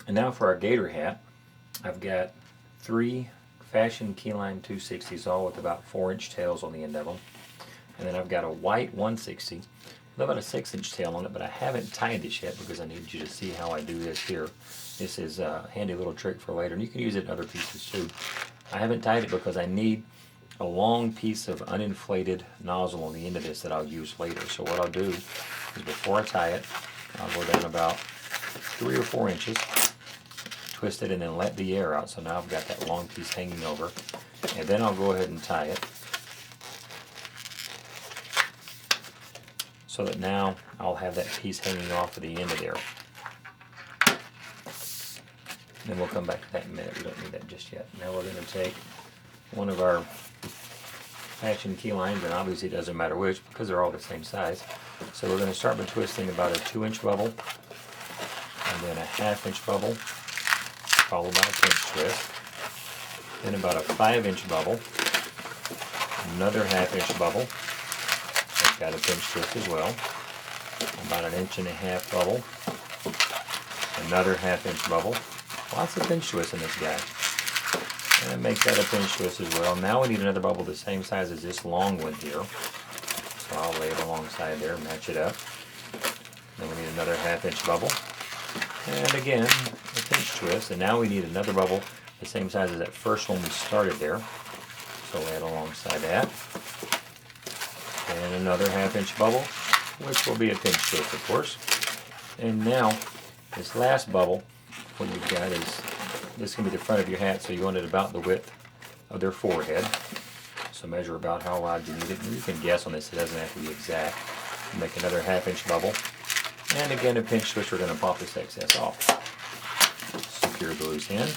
And now for our gator hat, I've got 3 fashion keyline 260s, all with about 4-inch tails on the end of them. And then I've got a white 160 with about a 6-inch tail on it, but I haven't tied this yet because I need you to see how I do this here. This is a handy little trick for later, and you can use it in other pieces too. I haven't tied it because I need a long piece of uninflated nozzle on the end of this that I'll use later. So what I'll do is before I tie it, I'll go down about 3 or 4 inches, twist it, and then let the air out. So now I've got that long piece hanging over, and then I'll go ahead and tie it so that now I'll have that piece hanging off of the end of there. Then we'll come back to that in a minute. We don't need that just yet. Now we're going to take one of our fashion key lines, and obviously it doesn't matter which because they're all the same size. So we're going to start by twisting about a 2-inch bubble, and then a 1/2-inch bubble, followed by a pinch twist. Then about a 5-inch bubble, another 1/2-inch bubble. I've got a pinch twist as well. About 1.5 inch bubble, another 1/2-inch bubble. Lots of pinch twists in this guy. And make that a pinch twist as well. Now we need another bubble the same size as this long one here. So I'll lay it alongside there, match it up. Then we need another 1/2-inch bubble. And again, a pinch twist. And now we need another bubble the same size as that first one we started there. So lay it alongside that. And another 1/2-inch bubble, which will be a pinch twist, of course. And now, this last bubble, what you've got is, this can be the front of your hat, so you want it about the width of their forehead. So measure about how wide you need it. And you can guess on this, it doesn't have to be exact. Make another 1/2-inch bubble. And again, a pinch twist, we're going to pop this excess off. Secure the loose end.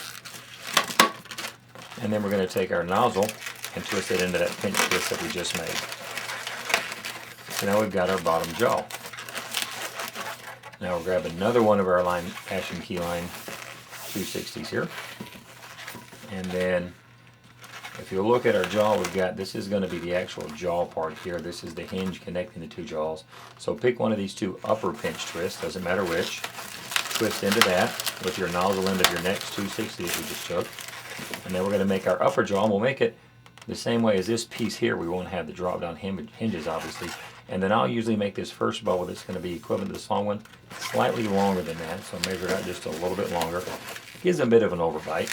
And then we're going to take our nozzle and twist it into that pinch twist that we just made. So now we've got our bottom jaw. Now we'll grab another one of our fashion key line 260s here. And then if you look at our jaw, we've got, this is going to be the actual jaw part here. This is the hinge connecting the two jaws. So pick one of these 2 upper pinch twists, doesn't matter which. Twist into that with your nozzle end of your next 260 that we just took. And then we're going to make our upper jaw, and we'll make it the same way as this piece here. We won't have the drop down hinges obviously. And then I'll usually make this first bubble that's going to be equivalent to this long one slightly longer than that. So measure it out just a little bit longer. Gives them a bit of an overbite.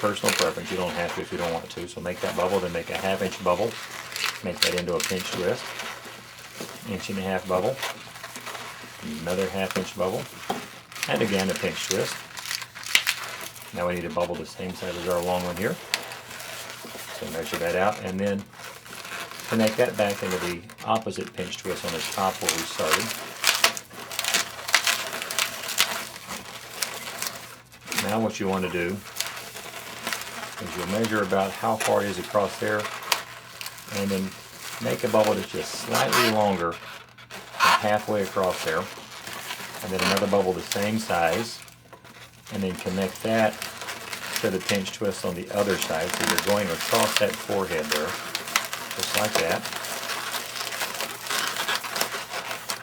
Personal preference, you don't have to if you don't want to. So make that bubble, then make a 1/2-inch bubble. Make that into a pinch twist. 1.5 inch bubble. Another 1/2-inch bubble. And again a pinch twist. Now we need a bubble the same size as our long one here. So measure that out, and then connect that back into the opposite pinch twist on the top where we started. Now what you want to do is you'll measure about how far it is across there, and then make a bubble that's just slightly longer than halfway across there, and then another bubble the same size, and then connect that to the pinch twist on the other side, so you're going across that forehead there, just like that.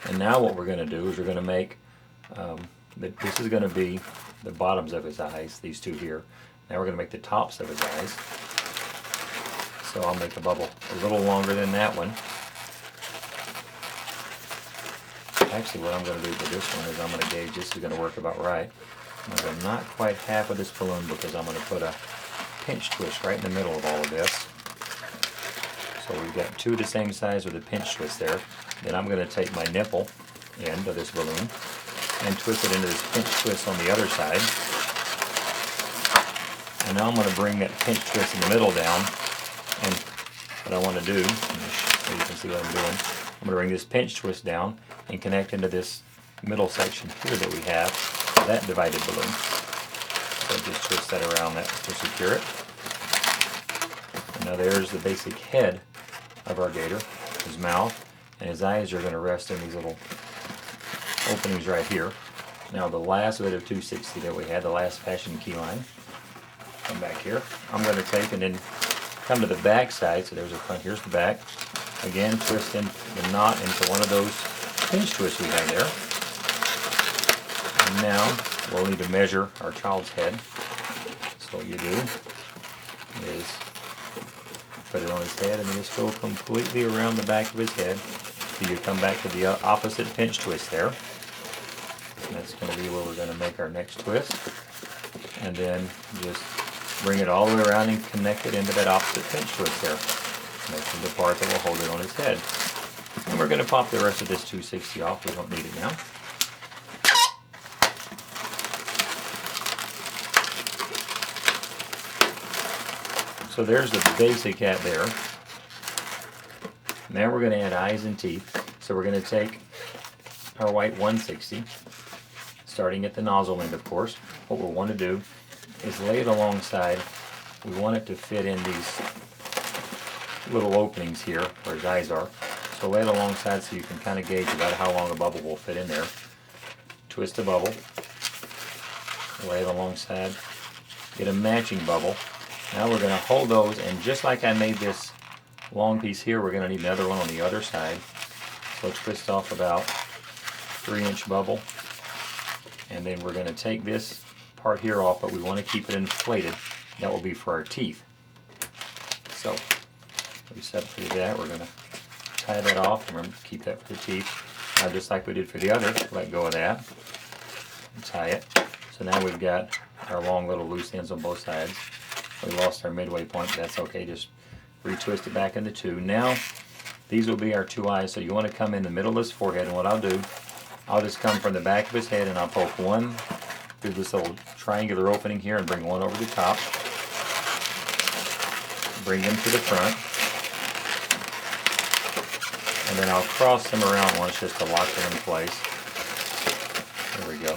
And now what we're going to do is we're going to make, this is going to be the bottoms of his eyes, these 2 here. Now we're going to make the tops of his eyes. So I'll make a bubble a little longer than that one. Actually, what I'm going to do for this one is I'm going to gauge this is going to work about right. I'm going to not quite half of this balloon because I'm going to put a pinch twist right in the middle of all of this. So we've got 2 the same size with a pinch twist there. Then I'm going to take my nipple end of this balloon and twist it into this pinch twist on the other side. And now I'm going to bring that pinch twist in the middle down, and what I want to do, so you can see what I'm doing, I'm going to bring this pinch twist down and connect into this middle section here that we have, that divided balloon. So just twist that around that to secure it. And now there's the basic head of our gator, his mouth, and his eyes are going to rest in these little openings right here. Now the last bit of 260 that we had, the last fashion key line, come back here. I'm going to take and then come to the back side. So there's the front, here's the back. Again, twist in the knot into one of those pinch twists we had there. And Now we'll need to measure our child's head. So what you do is put it on his head and then just go completely around the back of his head. So you come back to the opposite pinch twist there. And that's going to be where we're going to make our next twist. And then just bring it all the way around and connect it into that opposite pinch twist there. Making the part that will hold it on his head. And we're going to pop the rest of this 260 off. We don't need it now. So there's the basic hat there. Now we're going to add eyes and teeth. So we're going to take our white 160, starting at the nozzle end, of course. What we'll want to do is lay it alongside. We want it to fit in these little openings here where his eyes are. So lay it alongside so you can kind of gauge about how long a bubble will fit in there. Twist the bubble, lay it alongside, get a matching bubble. Now we're going to hold those, and just like I made this long piece here, we're going to need another one on the other side. So twist off about 3-inch bubble, and then we're going to take this part here off, but we want to keep it inflated. That will be for our teeth. So we separate that. We're going to tie that off. Remember, keep that for the teeth. Now, just like we did for the other, let go of that and tie it. So now we've got our long little loose ends on both sides. We lost our midway point, but that's okay. Just retwist it back into two. Now, these will be our two eyes. So you want to come in the middle of his forehead, and what I'll do, I'll just come from the back of his head and I'll poke one through this little triangular opening here and bring one over the top. Bring them to the front. And then I'll cross them around once just to lock them in place. There we go.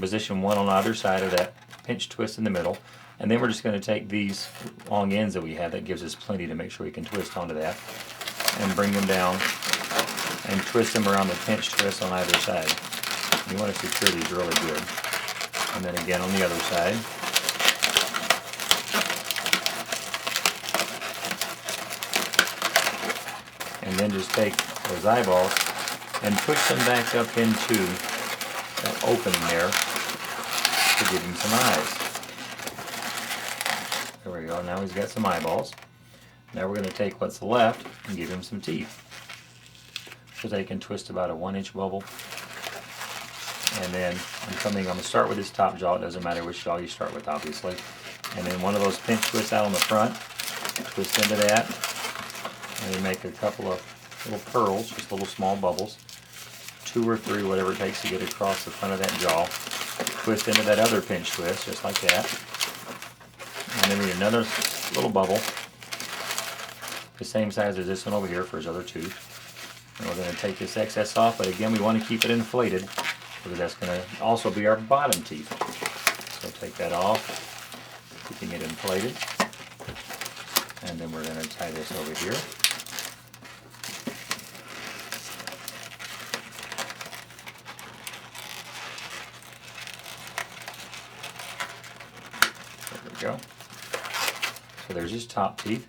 Position one on either side of that pinch twist in the middle. And then we're just going to take these long ends that we have, that gives us plenty to make sure we can twist onto that, and bring them down and twist them around the pinch twist on either side. You want to secure these really good. And then again on the other side. And then just take those eyeballs and push them back up into that opening there to give him some eyes. There we go, now he's got some eyeballs. Now we're going to take what's left and give him some teeth. So they can twist about a 1-inch bubble. And then I'm going to start with his top jaw. It doesn't matter which jaw you start with, obviously. And then one of those pinch twists out on the front. Twist into that. And then make a couple of little pearls, just little small bubbles. 2 or 3, whatever it takes to get across the front of that jaw. Twist into that other pinch twist, just like that. And then we need another little bubble, the same size as this one over here for his other tooth. And we're going to take this excess off, but again we want to keep it inflated because that's going to also be our bottom teeth. So take that off, keeping it inflated. And then we're going to tie this over here. There we go. So there's his top teeth.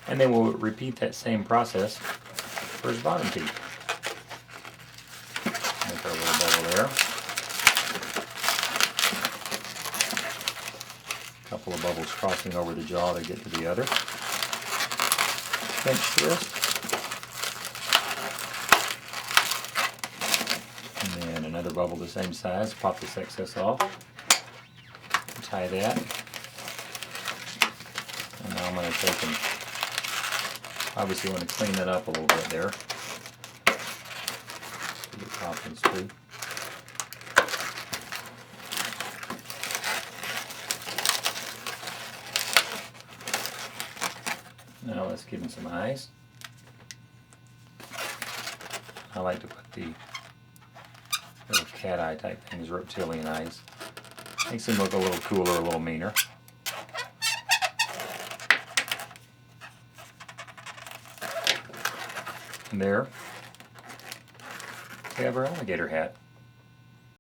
And then we'll repeat that same process for his bottom teeth. Make our little bubble there. A couple of bubbles crossing over the jaw to get to the other. Pinch twist. And then another bubble the same size. Pop this excess off. Tie that. And now I'm going to take and obviously want to clean that up a little bit there. The top ones too. Now let's give him some eyes. I like to put the little cat eye type things, reptilian eyes. Makes him look a little cooler, a little meaner. And there we have our alligator hat.